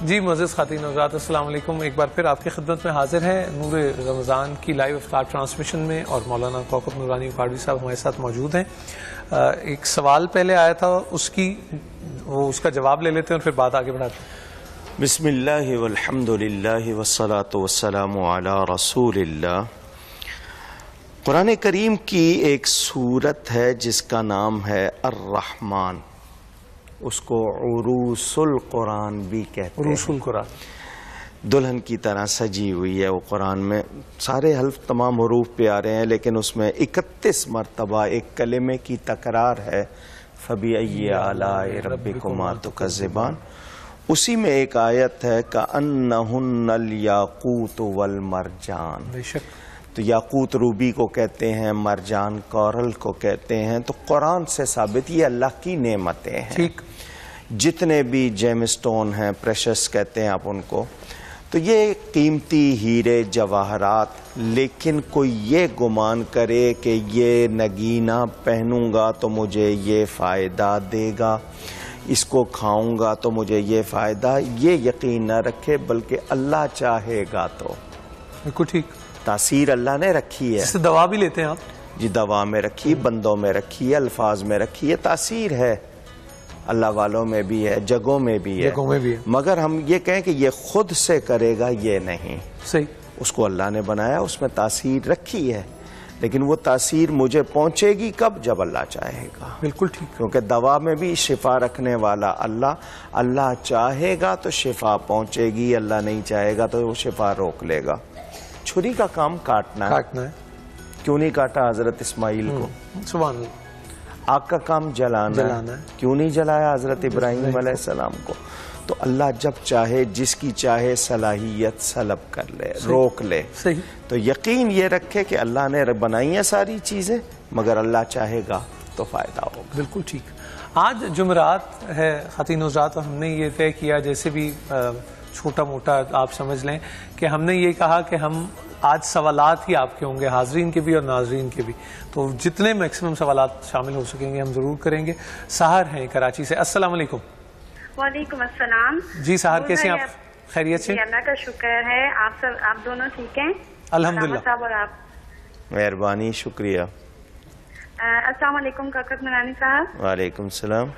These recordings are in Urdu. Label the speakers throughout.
Speaker 1: جی معزز خواتین حضرات السلام علیکم، ایک بار پھر آپ کی خدمت میں حاضر ہیں نور رمضان کی لائیو افطار ٹرانسمیشن میں، اور مولانا کوکب نورانی اکاڑوی صاحب ہمارے ساتھ موجود ہیں۔ ایک سوال پہلے آیا تھا، اس کا جواب لے لیتے ہیں اور پھر بات آگے بڑھاتے ہیں۔
Speaker 2: بسم اللہ والحمد للہ والصلاة والسلام علی رسول اللہ۔ قرآن کریم کی ایک سورت ہے جس کا نام ہے الرحمن، اس کو عروس القرآن بھی کہتے ہیں۔
Speaker 1: عروس القرآن
Speaker 2: دلہن کی طرح سجی ہوئی ہے وہ، قرآن میں سارے حرف تمام حروف پہ آ رہے ہیں، لیکن اس میں 31 مرتبہ ایک کلمے کی تکرار ہے، فَبِأَيِّ آلَاءِ رَبِّكُمَا تُكَذِّبَانِ۔ اسی میں ایک آیت ہے كَأَنَّهُنَّ الْيَاقُوتُ وَالْمَرْجَانُ،
Speaker 1: بے شک
Speaker 2: تو یاقوت روبی کو کہتے ہیں، مرجان کورل کو کہتے ہیں۔ تو قرآن سے ثابت یہ اللہ کی نعمتیں ہیں۔
Speaker 1: ٹھیک،
Speaker 2: جتنے بھی جیم سٹون ہیں، پریشس کہتے ہیں آپ ان کو، تو یہ قیمتی ہیرے جواہرات، لیکن کوئی یہ گمان کرے کہ یہ نگینہ پہنوں گا تو مجھے یہ فائدہ دے گا، اس کو کھاؤں گا تو مجھے یہ فائدہ، یہ یقین نہ رکھے، بلکہ اللہ چاہے گا تو۔
Speaker 1: بالکل ٹھیک،
Speaker 2: تاثیر اللہ نے رکھی ہے،
Speaker 1: اس سے دوا بھی لیتے ہیں آپ؟
Speaker 2: جی دوا میں رکھی، بندوں میں رکھی ہے، الفاظ میں رکھی ہے، تاثیر ہے اللہ والوں میں بھی ہے، جگہوں میں بھی ہے،
Speaker 1: جگہوں میں بھی ہے،
Speaker 2: مگر ہم یہ کہیں کہ یہ خود سے کرے گا، یہ نہیں،
Speaker 1: صحیح،
Speaker 2: اس کو اللہ نے بنایا، اس میں تاثیر رکھی ہے، لیکن وہ تاثیر مجھے پہنچے گی کب؟ جب اللہ چاہے گا۔
Speaker 1: بالکل ٹھیک،
Speaker 2: کیونکہ دوا میں بھی شفا رکھنے والا اللہ چاہے گا تو شفا پہنچے گی، اللہ نہیں چاہے گا تو وہ شفا روک لے گا۔ چھری کا کام کاٹنا ہے، کیوں نہیں کاٹا حضرت اسماعیل کو؟
Speaker 1: سبحان اللہ۔
Speaker 2: آگ کا کام جلانا ہے، کیوں نہیں جلایا حضرت ابراہیم علیہ السلام کو؟ تو اللہ جب چاہے، جس کی چاہے صلاحیت سلب کر لے، روک لے۔
Speaker 1: صحیح،
Speaker 2: تو یقین یہ رکھے کہ اللہ نے بنائی ہیں ساری چیزیں، مگر اللہ چاہے گا تو فائدہ ہوگا۔
Speaker 1: بالکل ٹھیک۔ آج جمعرات ہے خواتین حضرات، اور ہم نے یہ طے کیا، جیسے بھی چھوٹا موٹا آپ سمجھ لیں کہ ہم نے یہ کہا کہ ہم آج سوالات ہی آپ کے ہوں گے، حاضرین کے بھی اور ناظرین کے بھی، تو جتنے میکسیمم سوالات شامل ہو سکیں گے ہم ضرور کریں گے۔ سحر ہیں کراچی سے، السلام علیکم۔
Speaker 3: وعلیکم السلام۔
Speaker 1: جی سحر، کیسے ہیں آپ؟ خیریت سے؟
Speaker 3: اللہ کا شکر ہے، آپ دونوں ٹھیک ہیں؟
Speaker 1: الحمدللہ
Speaker 3: صاحب اور آپ؟
Speaker 2: مہربانی، شکریہ۔
Speaker 3: السلام علیکم کاکب نورانی صاحب۔
Speaker 2: وعلیکم السلام۔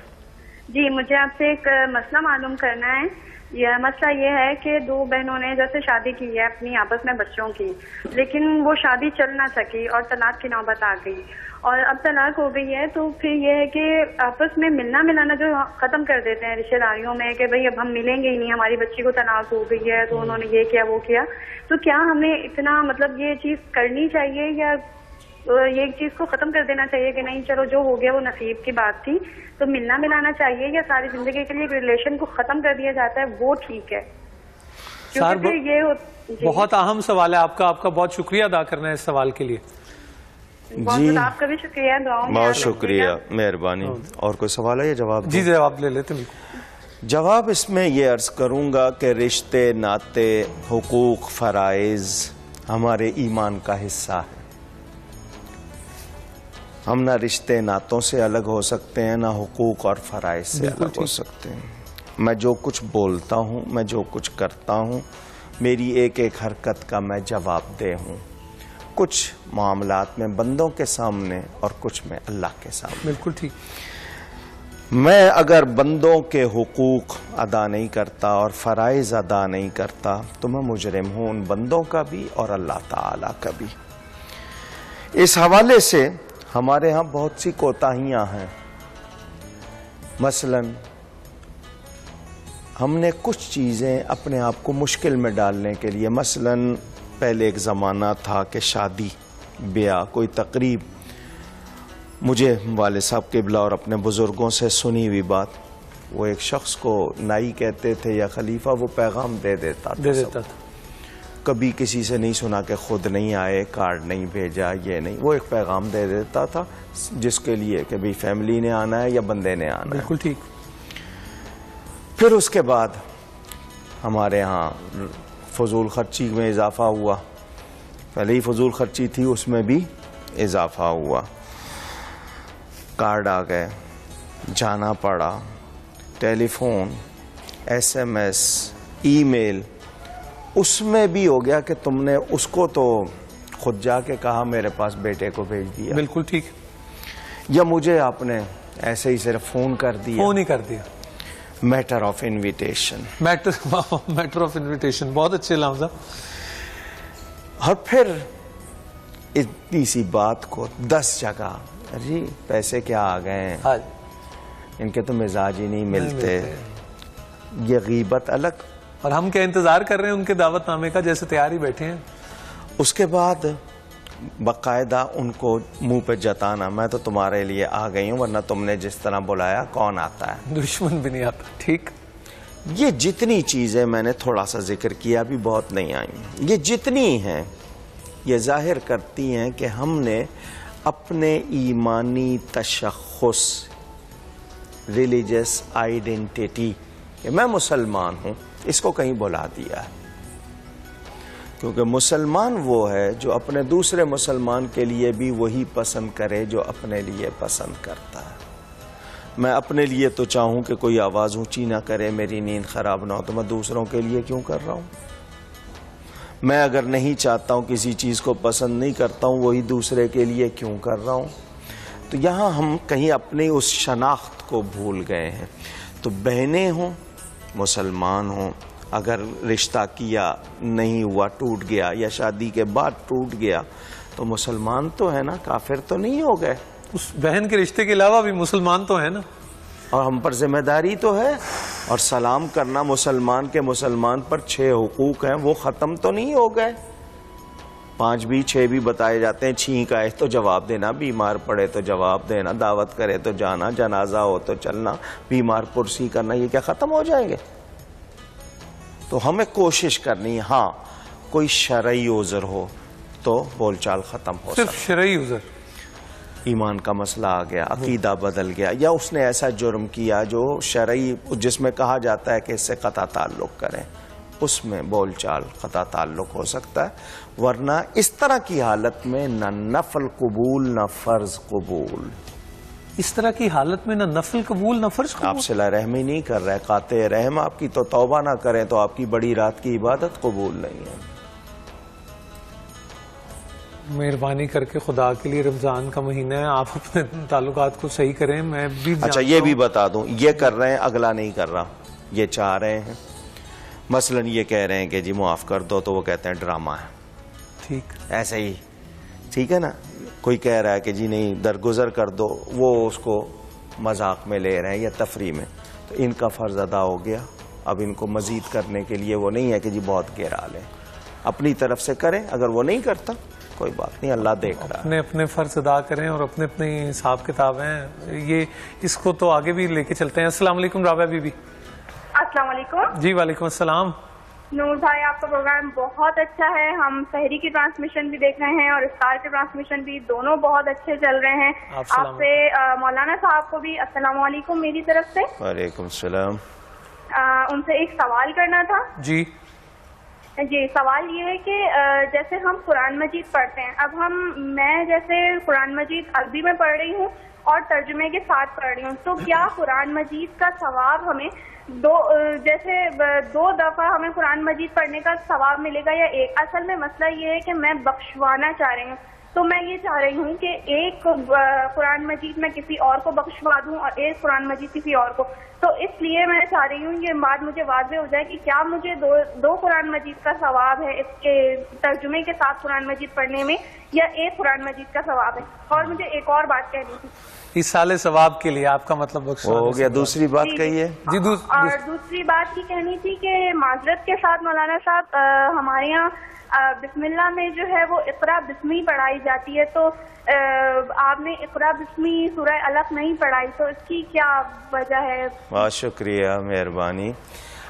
Speaker 3: جی مجھے آپ سے ایک مسئلہ معلوم کرنا ہے۔ یہ مسئلہ یہ ہے کہ دو بہنوں نے جیسے شادی کی ہے اپنی آپس میں بچوں کی، لیکن وہ شادی چل نہ سکی اور طلاق کی نوبت آ گئی، اور اب طلاق ہو گئی ہے، تو پھر یہ ہے کہ آپس میں ملنا ملانا جو ختم کر دیتے ہیں رشتہ داریوں میں کہ بھئی اب ہم ملیں گے ہی نہیں، ہماری بچی کو طلاق ہو گئی ہے تو انہوں نے یہ کیا وہ کیا، تو کیا ہمیں اتنا مطلب یہ چیز کرنی چاہیے یا یہ چیز کو ختم کر دینا چاہیے کہ نہیں چلو جو ہو گیا وہ نصیب کی بات تھی، تو ملنا ملانا چاہیے، یا ساری زندگی کے لیے ریلیشن کو ختم کر دیا جاتا ہے وہ ٹھیک ہے؟ کیونکہ پھر یہ
Speaker 1: بہت اہم سوال ہے آپ کا بہت شکریہ ادا کرنا ہے اس سوال کے لیے۔
Speaker 2: جی
Speaker 3: آپ کا بھی شکریہ، دعاؤں میں
Speaker 2: بہت شکریہ، مہربانی۔ اور کوئی سوال ہے یا جواب؟
Speaker 1: جی جواب لے لیتے ہیں۔
Speaker 2: جواب اس میں یہ عرض کروں گا کہ رشتے، ناطے، حقوق، فرائض ہمارے ایمان کا حصہ ہے۔ ہم نہ رشتے ناتوں سے الگ ہو سکتے ہیں، نہ حقوق اور فرائض سے الگ ہو سکتے ہیں۔ میں جو کچھ بولتا ہوں، میں جو کچھ کرتا ہوں، میری ایک ایک حرکت کا میں جواب دہ ہوں، کچھ معاملات میں بندوں کے سامنے اور کچھ میں اللہ کے سامنے۔
Speaker 1: بالکل ٹھیک۔
Speaker 2: میں اگر بندوں کے حقوق ادا نہیں کرتا اور فرائض ادا نہیں کرتا تو میں مجرم ہوں، ان بندوں کا بھی اور اللہ تعالی کا بھی۔ اس حوالے سے ہمارے ہاں بہت سی کوتاہیاں ہیں۔ مثلا ہم نے کچھ چیزیں اپنے آپ کو مشکل میں ڈالنے کے لیے، مثلا پہلے ایک زمانہ تھا کہ شادی بیاہ کوئی تقریب، مجھے والد صاحب قبلہ اور اپنے بزرگوں سے سنی ہوئی بات، وہ ایک شخص کو نائی کہتے تھے یا خلیفہ، وہ پیغام دے دیتا تھا، کبھی کسی سے نہیں سنا کہ خود نہیں آئے، کارڈ نہیں بھیجا، یہ نہیں، وہ ایک پیغام دے دیتا تھا جس کے لیے کہ بھئی فیملی نے آنا ہے یا بندے نے آنا ہے۔
Speaker 1: بالکل ٹھیک۔
Speaker 2: پھر اس کے بعد ہمارے ہاں فضول خرچی میں اضافہ ہوا، پہلے ہی فضول خرچی تھی، اس میں بھی اضافہ ہوا، کارڈ آ گئے، جانا پڑا، ٹیلی فون، ایس ایم ایس، ای میل، اس میں بھی ہو گیا کہ تم نے اس کو تو خود جا کے کہا میرے پاس بیٹے کو بھیج دیا،
Speaker 1: بالکل ٹھیک،
Speaker 2: یا مجھے آپ نے ایسے ہی صرف فون کر دیا،
Speaker 1: فون ہی کر دیا.
Speaker 2: Matter of invitation.
Speaker 1: Matter of invitation, بہت اچھے لفظ.
Speaker 2: اور پھر اتنی سی بات کو 10 جگہ، جی پیسے کیا آ گئے ہیں،
Speaker 1: ہاں
Speaker 2: ان کے تو مزاج ہی نہیں ملتے، یہ غیبت الگ.
Speaker 1: اور ہم کیا انتظار کر رہے ہیں ان کے دعوت نامے کا، جیسے تیار ہی بیٹھے ہیں.
Speaker 2: اس کے بعد باقاعدہ ان کو منہ پہ جتانا، میں تو تمہارے لیے آ گئی ہوں، ورنہ تم نے جس طرح بلایا کون آتا ہے،
Speaker 1: دشمن بھی نہیں آتا. ٹھیک.
Speaker 2: یہ جتنی چیزیں میں نے تھوڑا سا ذکر کیا، ابھی بہت نہیں آئیں، یہ جتنی ہیں یہ ظاہر کرتی ہیں کہ ہم نے اپنے ایمانی تشخص، ریلیجس آئیڈینٹیٹی کہ میں مسلمان ہوں، اس کو کہیں بلا دیا ہے. کیونکہ مسلمان وہ ہے جو اپنے دوسرے مسلمان کے لیے بھی وہی پسند کرے جو اپنے لیے پسند کرتا ہے. میں اپنے لیے تو چاہوں کہ کوئی آواز اونچی نہ کرے، میری نیند خراب نہ ہو، تو میں دوسروں کے لیے کیوں کر رہا ہوں؟ میں اگر نہیں چاہتا ہوں، کسی چیز کو پسند نہیں کرتا ہوں، وہی دوسرے کے لیے کیوں کر رہا ہوں؟ تو یہاں ہم کہیں اپنی اس شناخت کو بھول گئے ہیں. تو بہنیں ہوں، مسلمان ہوں، اگر رشتہ کیا نہیں ہوا، ٹوٹ گیا، یا شادی کے بعد ٹوٹ گیا، تو مسلمان تو ہے نا، کافر تو نہیں ہو گئے.
Speaker 1: اس بہن کے رشتے کے علاوہ بھی مسلمان تو ہیں نا،
Speaker 2: اور ہم پر ذمہ داری تو ہے. اور سلام کرنا مسلمان کے مسلمان پر 6 حقوق ہیں، وہ ختم تو نہیں ہو گئے. 5 بھی 6 بھی بتائے جاتے ہیں. چھینک آئے تو جواب دینا، بیمار پڑے تو جواب دینا، دعوت کرے تو جانا، جنازہ ہو تو چلنا، بیمار پرسی کرنا، یہ کیا ختم ہو جائیں گے؟ تو ہمیں کوشش کرنی ہے. ہاں کوئی شرعی عذر ہو تو بول چال ختم ہو
Speaker 1: صرف
Speaker 2: سکتا.
Speaker 1: شرعی عذر،
Speaker 2: ایمان کا مسئلہ آ گیا، عقیدہ بدل گیا، یا اس نے ایسا جرم کیا جو شرعی، جس میں کہا جاتا ہے کہ اس سے قطع تعلق کریں، اس میں بول چال قطع تعلق ہو سکتا ہے. ورنہ اس طرح کی حالت میں نہ نفل قبول نہ فرض قبول.
Speaker 1: اس طرح کی حالت میں نہ نفل قبول نہ فرض
Speaker 2: آپ
Speaker 1: قبول.
Speaker 2: صلہ رحمی نہیں کر رہے، قاطع رحم آپ کی، تو توبہ نہ کریں تو آپ کی بڑی رات کی عبادت قبول نہیں ہے.
Speaker 1: مہربانی کر کے خدا کے لیے، رمضان کا مہینہ ہے، آپ اپنے تعلقات کو صحیح کریں. میں بھی
Speaker 2: اچھا یہ بھی بتا دوں، یہ کر رہے ہیں، اگلا نہیں کر رہا، یہ چاہ رہے ہیں، مثلا یہ کہہ رہے ہیں کہ جی معاف کر دو، تو وہ کہتے ہیں ڈرامہ ہے.
Speaker 1: ٹھیک،
Speaker 2: ایسے ہی ٹھیک ہے نا. کوئی کہہ رہا ہے کہ جی نہیں درگزر کر دو، وہ اس کو مذاق میں لے رہے ہیں یا تفریح میں. تو ان کا فرض ادا ہو گیا. اب ان کو مزید کرنے کے لیے وہ نہیں ہے کہ جی بہت گہرا لیں، اپنی طرف سے کریں. اگر وہ نہیں کرتا کوئی بات نہیں، اللہ دیکھ رہا ہے.
Speaker 1: اپنے اپنے فرض ادا کریں اور اپنے اپنے حساب کتاب ہیں. یہ اس کو تو آگے بھی لے کے چلتے ہیں. السلام علیکم رابعہ بی بی.
Speaker 3: السلام علیکم.
Speaker 1: جی وعلیکم السلام.
Speaker 3: نور بھائی آپ کا پروگرام بہت اچھا ہے. ہم سحری کی ٹرانسمیشن بھی دیکھ رہے ہیں اور افطار کی ٹرانسمیشن بھی، دونوں بہت اچھے چل رہے ہیں. آپ سے مولانا صاحب کو بھی السلام علیکم میری طرف سے.
Speaker 2: وعلیکم السلام.
Speaker 3: ان سے ایک سوال کرنا تھا.
Speaker 1: جی
Speaker 3: سوال یہ ہے کہ جیسے ہم قرآن مجید پڑھتے ہیں، اب میں جیسے قرآن مجید عربی میں پڑھ رہی ہوں اور ترجمے کے ساتھ پڑھ رہی ہوں، تو کیا قرآن مجید کا ثواب ہمیں دو دفعہ ہمیں قرآن مجید پڑھنے کا ثواب ملے گا یا ایک؟ اصل میں مسئلہ یہ ہے کہ میں بخشوانا چاہ رہی ہوں، تو میں یہ چاہ رہی ہوں کہ ایک قرآن مجید میں کسی اور کو بخشوا دوں اور ایک قرآن مجید کسی اور کو. تو اس لیے میں چاہ رہی ہوں یہ بات مجھے واضح ہو جائے کہ کیا مجھے دو قرآن مجید کا ثواب ہے اس کے ترجمے کے ساتھ قرآن مجید پڑھنے میں، یا ایک قرآن مجید کا ثواب ہے؟ اور مجھے ایک اور بات کہنی تھی.
Speaker 1: اس سال ثواب کے لیے آپ کا مطلب
Speaker 2: ہو گیا. دوسری بات کہیے.
Speaker 1: جی
Speaker 3: اور دوسری بات یہ کہنی تھی کہ معذرت کے ساتھ مولانا صاحب، ہمارے یہاں بسم اللہ میں جو ہے وہ اقرا بسمی پڑھائی جاتی ہے، تو آپ نے اقرا بسمی سورہ الق نہیں پڑھائی، تو اس کی کیا وجہ ہے؟
Speaker 2: بہت شکریہ، مہربانی.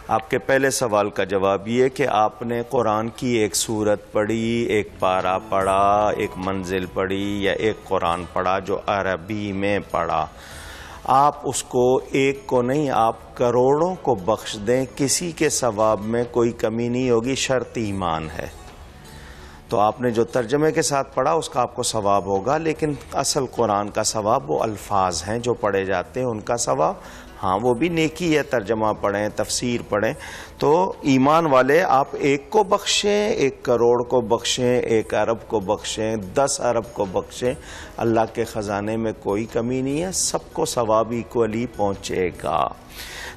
Speaker 2: آپ کے پہلے سوال کا جواب یہ کہ آپ نے قرآن کی ایک سورت پڑھی، ایک پارہ پڑھا، ایک منزل پڑھی، یا ایک قرآن پڑھا جو عربی میں پڑھا. آپ اس کو ایک کو نہیں، آپ کروڑوں کو بخش دیں، کسی کے ثواب میں کوئی کمی نہیں ہوگی، شرط ایمان ہے. تو آپ نے جو ترجمے کے ساتھ پڑھا اس کا آپ کو ثواب ہوگا، لیکن اصل قرآن کا ثواب وہ الفاظ ہیں جو پڑھے جاتے ہیں، ان کا ثواب ہاں وہ بھی نیکی ہے، ترجمہ پڑھیں، تفسیر پڑھیں۔ تو ایمان والے آپ 1 کو بخشیں، 1 کروڑ کو بخشیں، 1 ارب کو بخشیں، 10 ارب کو بخشیں، اللہ کے خزانے میں کوئی کمی نہیں ہے، سب کو ثواب ایکولی پہنچے گا۔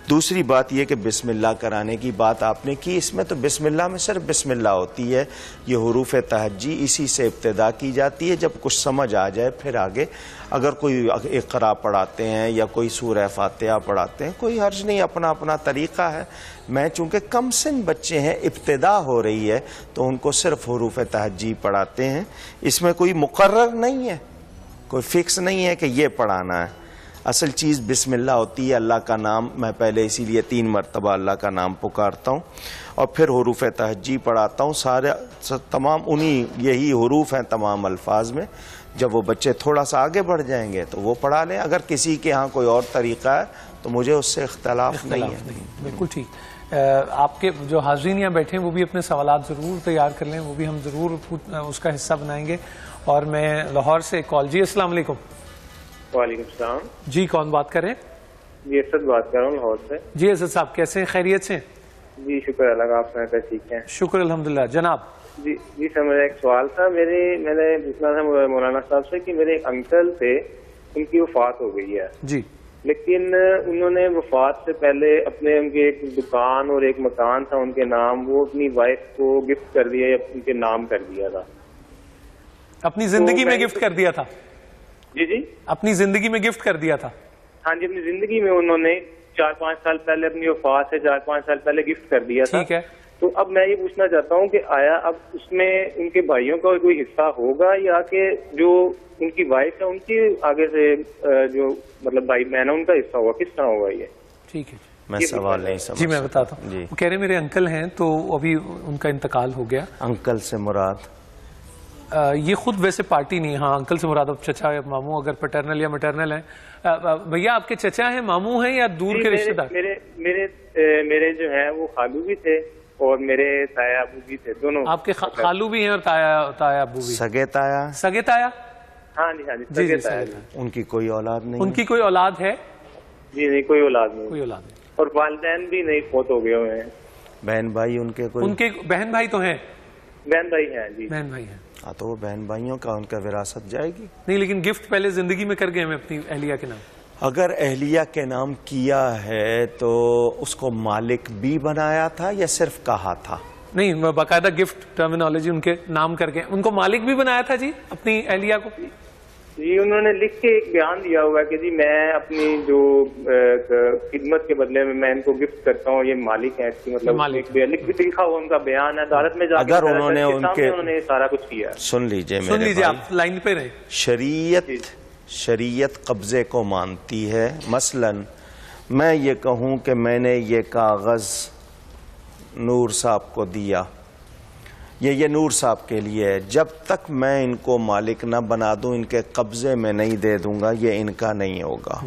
Speaker 2: دوسری بات یہ کہ بسم اللہ کرانے کی بات آپ نے کی، اس میں تو بسم اللہ میں صرف بسم اللہ ہوتی ہے، یہ حروف تہجی اسی سے ابتدا کی جاتی ہے، جب کچھ سمجھ آ جائے پھر آگے اگر کوئی اقرا پڑھاتے ہیں یا کوئی سورہ فاتحہ پڑھاتے ہیں کوئی حرج نہیں، اپنا اپنا طریقہ ہے۔ میں چونکہ کم سن بچے ہیں، ابتدا ہو رہی ہے، تو ان کو صرف حروف تہجی پڑھاتے ہیں، اس میں کوئی مقرر نہیں ہے، کوئی فکس نہیں ہے کہ یہ پڑھانا ہے۔ اصل چیز بسم اللہ ہوتی ہے، اللہ کا نام، میں پہلے اسی لیے 3 مرتبہ اللہ کا نام پکارتا ہوں اور پھر حروف تہجی پڑھاتا ہوں، سارے تمام یہی حروف ہیں تمام الفاظ میں۔ جب وہ بچے تھوڑا سا آگے بڑھ جائیں گے تو وہ پڑھا لیں، اگر کسی کے ہاں کوئی اور طریقہ ہے تو مجھے اس سے اختلاف نہیں ہے۔
Speaker 1: بالکل ٹھیک۔ آپ کے جو حاضرین یہاں بیٹھے ہیں وہ بھی اپنے سوالات ضرور تیار کر لیں، وہ بھی ہم ضرور اس کا حصہ بنائیں گے۔ اور میں لاہور سے کال، جی السلام علیکم۔
Speaker 4: وعلیکم السلام
Speaker 1: جی کون بات کر رہے ہیں؟
Speaker 4: جی اسد بات کر رہا ہوں لاہور سے۔
Speaker 1: جی اسد صاحب کیسے ہیں، خیریت سے؟
Speaker 4: جی شکر اللہ کا، آپ سنائیں ٹھیک ہیں؟
Speaker 1: شکر الحمدللہ۔ جناب
Speaker 4: جی سر میرا ایک سوال تھا، میں نے پوچھنا تھا مولانا صاحب سے کہ میرے ایک انکل تھے، ان کی وفات ہو گئی ہے
Speaker 1: جی،
Speaker 4: لیکن انہوں نے وفات سے پہلے اپنے ان کے ایک دکان اور ایک مکان تھا ان کے نام، وہ اپنی وائف کو گفٹ کر دیا یا ان کے نام کر دیا تھا۔
Speaker 1: اپنی زندگی میں گفٹ کر دیا تھا؟
Speaker 4: جی
Speaker 1: اپنی زندگی میں گفٹ کر دیا تھا؟
Speaker 4: ہاں جی، اپنی زندگی میں انہوں نے 4-5 سال پہلے، اپنی وفات سے 4-5 سال پہلے گفٹ کر دیا تھا۔
Speaker 1: ٹھیک ہے،
Speaker 4: تو اب میں یہ پوچھنا چاہتا ہوں کہ آیا اب اس میں ان کے بھائیوں کا کوئی حصہ ہوگا یا کہ جو ان کی وائف ہے ان کی آگے سے جو مطلب بھائی بہن ہے ان کا حصہ ہوگا، کس طرح ہوگا یہ؟
Speaker 1: ٹھیک ہے
Speaker 2: میں سوال نہیں سمجھ
Speaker 1: جی، میں بتاتا ہوں۔
Speaker 2: جی،
Speaker 1: وہ کہہ رہے میرے انکل ہیں تو ابھی ان کا انتقال ہو گیا۔
Speaker 2: انکل سے مراد
Speaker 1: یہ خود ویسے پارٹی نہیں، ہاں انکل سے مراد اب چچا یا ماموں، اگر پیٹرنل یا میٹرنل ہیں۔ بھیا آپ کے چچا ہیں، ماموں ہیں یا دور کے رشتے دار؟
Speaker 4: میرے جو ہیں وہ خالو بھی تھے اور میرے تایا ابو بھی تھے، دونوں۔
Speaker 1: آپ کے خالو بھی ہیں اور تایا ابو بھی؟
Speaker 2: سگے تایا؟
Speaker 1: سگے تایا؟
Speaker 4: ہاں جی
Speaker 1: جی،
Speaker 2: ان کی کوئی اولاد نہیں؟
Speaker 1: ان کی کوئی اولاد ہے؟
Speaker 4: جی نہیں، کوئی اولاد نہیں،
Speaker 1: کوئی اولاد نہیں۔
Speaker 4: اور والدین بھی نہیں، فوت ہو گئے ہوئے ہیں۔
Speaker 2: بہن بھائی ان کے کوئی؟
Speaker 1: ان کے بہن بھائی تو ہیں؟
Speaker 4: بہن بھائی ہیں جی،
Speaker 1: بہن بھائی ہیں۔
Speaker 2: ہاں تو وہ بہن بھائیوں کا ان کا وراثت جائے گی
Speaker 1: نہیں، لیکن گفٹ پہلے زندگی میں کر گئے ہمیں اپنی اہلیہ کے نام۔
Speaker 2: اگر اہلیہ کے نام کیا ہے تو اس کو مالک بھی بنایا تھا یا صرف کہا تھا؟
Speaker 1: نہیں، باقاعدہ گفٹ ٹرمینالوجی ان کے نام کر کے ان کو مالک بھی بنایا تھا جی اپنی اہلیہ کو؟
Speaker 4: جی انہوں نے لکھ کے ایک بیان دیا ہوا کہ جی میں اپنی جو خدمت کے بدلے میں ان کو گفٹ کرتا ہوں، یہ مالک ہیں اس کی، مطلب لکھا ہوا ان کا بیان ہے، عدالت میں جا کے
Speaker 2: اگر انہوں نے
Speaker 4: سارا کچھ کیا۔
Speaker 2: سن لیجئے
Speaker 1: آپ لائن پہ رہیں۔
Speaker 2: شریعت قبضے کو مانتی ہے۔ مثلا میں یہ کہوں کہ میں نے یہ کاغذ نور صاحب کو دیا، یہ نور صاحب کے لیے ہے، جب تک میں ان کو مالک نہ بنا دوں، ان کے قبضے میں نہیں دے دوں گا، یہ ان کا نہیں ہوگا۔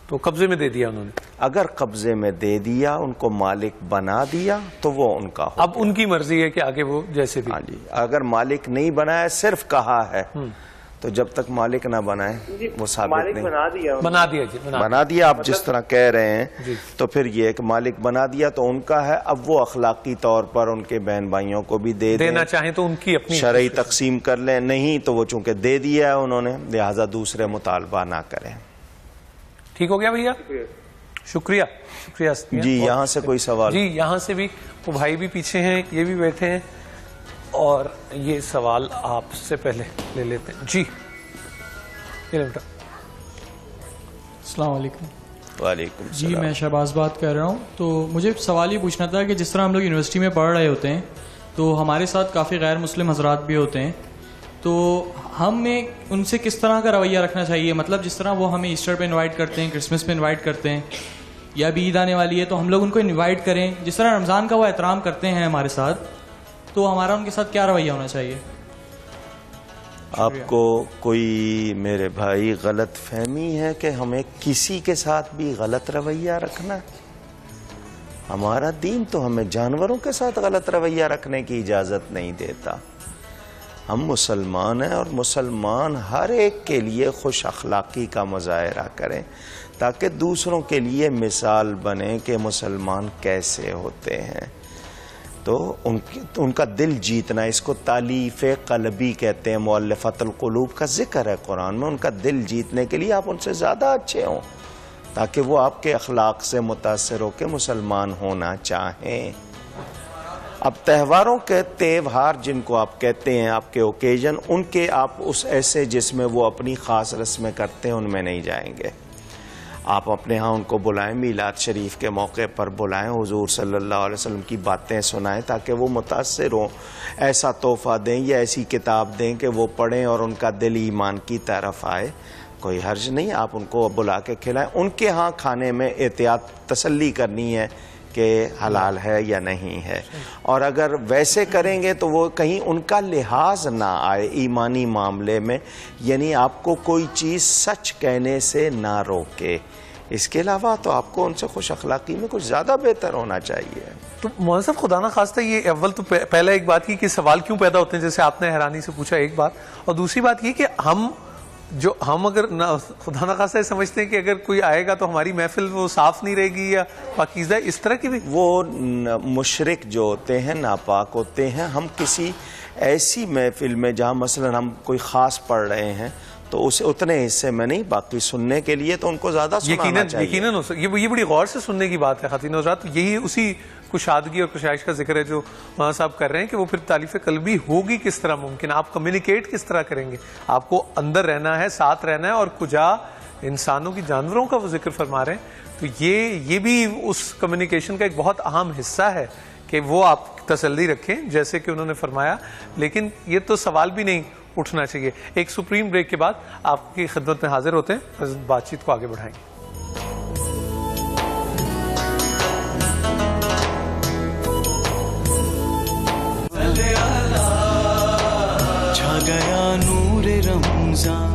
Speaker 1: تو قبضے میں دے دیا انہوں نے؟
Speaker 2: اگر قبضے میں دے دیا، ان کو مالک بنا دیا تو وہ ان کا ہوگا۔
Speaker 1: اب ان کی مرضی ہے کہ آگے وہ جیسے بھی۔
Speaker 2: ہاں جی، اگر مالک نہیں بنایا، صرف کہا ہے، تو جب تک مالک نہ بنائے وہ ثابت نہیں۔
Speaker 1: بنا دیا جی،
Speaker 2: بنا دیا آپ جس طرح کہہ رہے ہیں، تو پھر یہ کہ مالک بنا دیا تو ان کا ہے، اب وہ اخلاقی طور پر ان کے بہن بھائیوں کو بھی
Speaker 1: دینا چاہیں تو ان کی اپنی
Speaker 2: شرعی تقسیم کر لیں، نہیں تو وہ چونکہ دے دیا ہے انہوں نے، لہٰذا دوسرے مطالبہ نہ کریں۔
Speaker 1: ٹھیک ہو گیا بھیا، شکریہ شکریہ۔
Speaker 2: جی یہاں سے کوئی سوال؟
Speaker 1: جی یہاں سے بھی، وہ بھائی بھی پیچھے ہیں، یہ بھی بیٹھے ہیں، اور یہ سوال آپ سے پہلے لے لیتے ہیں۔ جی بیٹا۔
Speaker 5: السلام علیکم۔
Speaker 2: وعلیکم السلام۔
Speaker 5: جی میں شہباز بات کر رہا ہوں۔ تو مجھے سوال یہ پوچھنا تھا کہ جس طرح ہم لوگ یونیورسٹی میں پڑھ رہے ہوتے ہیں تو ہمارے ساتھ کافی غیر مسلم حضرات بھی ہوتے ہیں، تو ہمیں ان سے کس طرح کا رویہ رکھنا چاہیے؟ مطلب جس طرح وہ ہمیں ایسٹر پہ انوائٹ کرتے ہیں، کرسمس پہ انوائٹ کرتے ہیں، یا بھی عید آنے والی ہے تو ہم لوگ ان کو انوائٹ کریں، جس طرح رمضان کا وہ احترام کرتے ہیں ہمارے ساتھ، تو ہمارا ان کے ساتھ کیا رویہ ہونا چاہیے؟
Speaker 2: آپ کو کوئی میرے بھائی غلط فہمی ہے کہ ہمیں کسی کے ساتھ بھی غلط رویہ رکھنا ہے؟ ہمارا دین تو ہمیں جانوروں کے ساتھ غلط رویہ رکھنے کی اجازت نہیں دیتا۔ ہم مسلمان ہیں اور مسلمان ہر ایک کے لیے خوش اخلاقی کا مظاہرہ کریں تاکہ دوسروں کے لیے مثال بنے کہ مسلمان کیسے ہوتے ہیں. تو ان کا دل جیتنا، اس کو تالیف قلبی کہتے ہیں، مؤلفۃ القلوب کا ذکر ہے قرآن میں. ان کا دل جیتنے کے لیے آپ ان سے زیادہ اچھے ہوں تاکہ وہ آپ کے اخلاق سے متاثر ہو کے مسلمان ہونا چاہیں. اب تہواروں کے تہوار جن کو آپ کہتے ہیں، آپ کے اوکیزن، ان کے آپ اس ایسے جس میں وہ اپنی خاص رسمیں کرتے ہیں ان میں نہیں جائیں گے. آپ اپنے ہاں ان کو بلائیں، میلاد شریف کے موقع پر بلائیں، حضور صلی اللہ علیہ وسلم کی باتیں سنائیں تاکہ وہ متاثر ہوں، ایسا تحفہ دیں یا ایسی کتاب دیں کہ وہ پڑھیں اور ان کا دل ایمان کی طرف آئے. کوئی حرج نہیں، آپ ان کو بلا کے کھلائیں. ان کے ہاں کھانے میں احتیاط تسلی کرنی ہے کہ حلال ہے یا نہیں ہے، اور اگر ویسے کریں گے تو وہ کہیں ان کا لحاظ نہ آئے ایمانی معاملے میں، یعنی آپ کو کوئی چیز سچ کہنے سے نہ روکے. اس کے علاوہ تو آپ کو ان سے خوش اخلاقی میں کچھ زیادہ بہتر ہونا چاہیے.
Speaker 1: تو مولانا صاحب خدا نہ خواستہ یہ اول تو پہلا ایک بات یہ کہ سوال کیوں پیدا ہوتے ہیں، جیسے آپ نے حیرانی سے پوچھا ایک بات، اور دوسری بات یہ کہ ہم اگر خدا نہ خواستہ سمجھتے ہیں کہ اگر کوئی آئے گا تو ہماری محفل وہ صاف نہیں رہے گی یا پاکیزہ، اس طرح کی بھی
Speaker 2: وہ مشرک جو ہوتے ہیں ناپاک ہوتے ہیں. ہم کسی ایسی محفل میں جہاں مثلا ہم کوئی خاص پڑھ رہے ہیں تو اسے اتنے حصے میں نہیں، باقی سننے کے لیے تو ان کو زیادہ سنانا چاہیے.
Speaker 1: یقیناً یہ بڑی غور سے سننے کی بات ہے خواتین حضرات. یہی اسی کشادگی اور کشائش کا ذکر ہے جو مولانا صاحب کر رہے ہیں کہ وہ پھر تالیف قلبی ہوگی کس طرح ممکن، آپ کمیونیکیٹ کس طرح کریں گے. آپ کو اندر رہنا ہے، ساتھ رہنا ہے، اور کجا انسانوں کی جانوروں کا وہ ذکر فرما رہے ہیں. تو یہ بھی اس کمیونیکیشن کا ایک بہت اہم حصہ ہے کہ وہ آپ تسلی رکھیں جیسے کہ انہوں نے فرمایا. لیکن یہ تو سوال بھی نہیں اٹھنا چاہیے. ایک سپریم بریک کے بعد آپ کی خدمت میں حاضر ہوتے ہیں، بات چیت کو آگے بڑھائیں گے.
Speaker 6: چھا گیا نور رمضان.